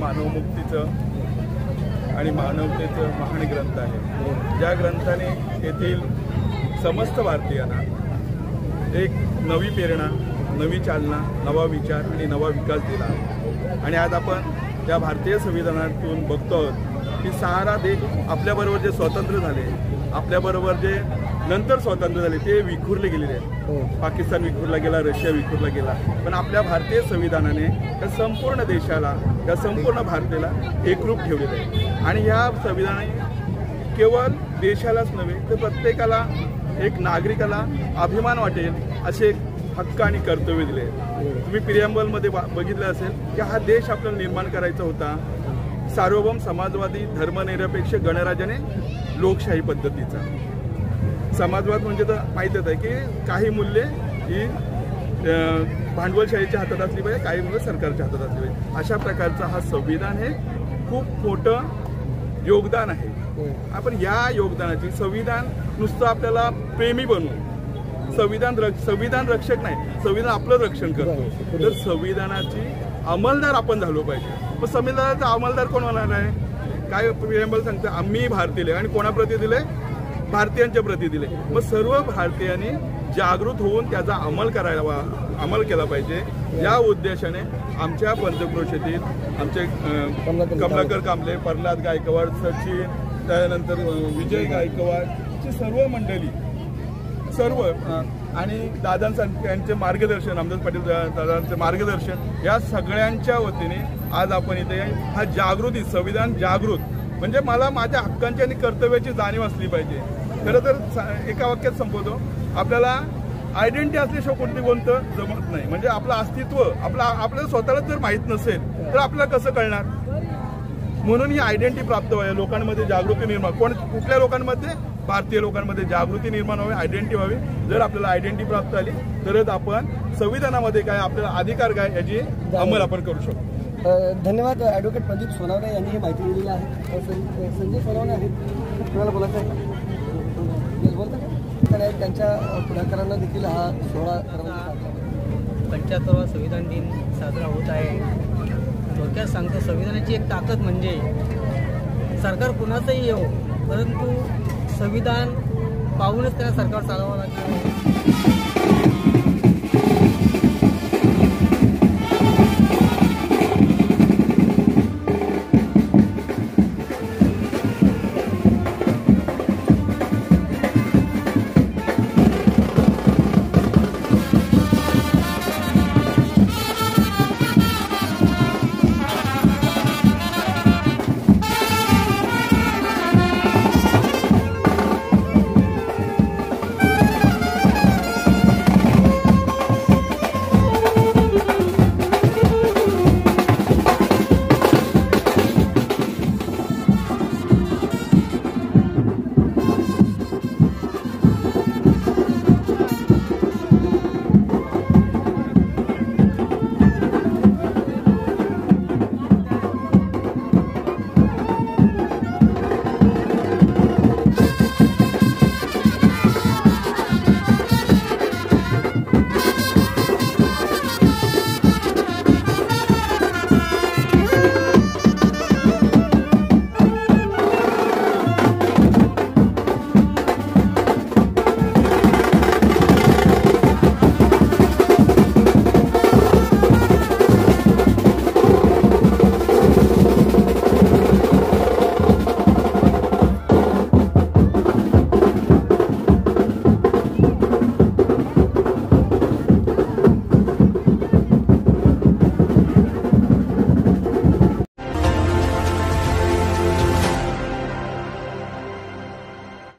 मानवमुक्तीचं आणि मानवतेचं महान ग्रंथ आहे, ज्या ग्रंथाने येथील समस्त भारतीयांना एक नवी प्रेरणा, नवी चालना, नवा विचार आणि नवा विकास दिला। आणि आज आपण त्या भारतीय संविधानातून बघतो की सारा देश आपल्याबरोबर जे स्वतंत्र झाले, आपल्याबरोबर जे नंतर स्वतंत्र झाले ते विखुरले गेलेले आहेत। पाकिस्तान विखुरला गेला, रशिया विखुरला गेला, पण आपल्या भारतीय संविधानाने त्या संपूर्ण देशाला, त्या संपूर्ण भारताला एकरूप ठेवलेलं आहे। आणि ह्या संविधानाने केवळ देशालाच नव्हे तर प्रत्येकाला, एक नागरिकाला अभिमान वाटेल असे हक्क आणि कर्तव्य दिले। तुम्ही प्रिॲम्बलमध्ये बघितलं असेल की हा देश आपल्याला निर्माण करायचा होता सार्वभौम समाजवादी धर्मनिरपेक्ष गणराज्याने लोकशाही पद्धतीचा। समाजवाद म्हणजे तर माहीतच आहे की काही मूल्ये ही भांडवलशाहीच्या हातात असली पाहिजे, काही मूल्ये सरकारच्या हातात असली पाहिजे। अशा प्रकारचा हा संविधान हे खूप मोठं योगदान आहे। आपण या योगदानाची, संविधान नुसतं आपल्याला प्रेमी बनवू, संविधान रक्षक नाही, संविधान आपलं रक्षण करतो। तर संविधानाची अंमलदार आपण झालो पाहिजे। मग संविधानाचा अंमलदार कोण होणार आहे? काय प्रिॲम्बल सांगतं, आम्ही भारतीय आणि कोणाप्रती दिले? भारतीयांच्या प्रती दिले। मग सर्व भारतीयांनी जागृत होऊन त्याचा अंमल केला पाहिजे। या उद्देशाने आमच्या पंचक्रोशीतील आमचे कमलाकर कांबळे, प्रल्हाद गायकवाड, सचिन, त्यानंतर विजय गायकवाड, सर्व मंडळी, सर्व आणि दादांचे मार्गदर्शन, रामदास पाटील दादांचे मार्गदर्शन, या सगळ्यांच्या वतीने आज आपण इथे हा जागृती, संविधान जागृत म्हणजे मला माझ्या हक्कांची आणि कर्तव्याची जाणीव असली पाहिजे। खरं तर एका वाक्यात संपवतो, आपल्याला आयडेंटिटी असल्याशिवाय कोणती गोष्ट जमत नाही। म्हणजे आपलं अस्तित्व आपल्याला स्वतःलाच जर माहीत नसेल तर आपल्याला कसं कळणार? म्हणून ही आयडेंटिटी प्राप्त व्हावी, लोकांमध्ये जागृती निर्माण, कुठल्या लोकांमध्ये? भारतीय लोकांमध्ये जागृती निर्माण व्हावी, आयडेंटिटी व्हावी। जर आपल्याला आयडेंटिटी प्राप्त झाली तरच आपण संविधानामध्ये काय आपल्याला अधिकार काय याची अंमल आपण करू शकतो। धन्यवाद। ॲडव्होकेट प्रदीप सोनावणे यांनी ही माहिती दिलेली आहे। संजय सोनावणे आहेत, तुम्हाला बोलायचं आहे? बोलता त्यांच्या पुढाकारांना देखील हा 75वा संविधान दिन साजरा होत आहे। थोडक्यात सांगतो, संविधानाची एक ताकद म्हणजे सरकार कुणाचंही येवो, परंतु संविधान पाहूनच त्याला सरकार चालवावं लागेल।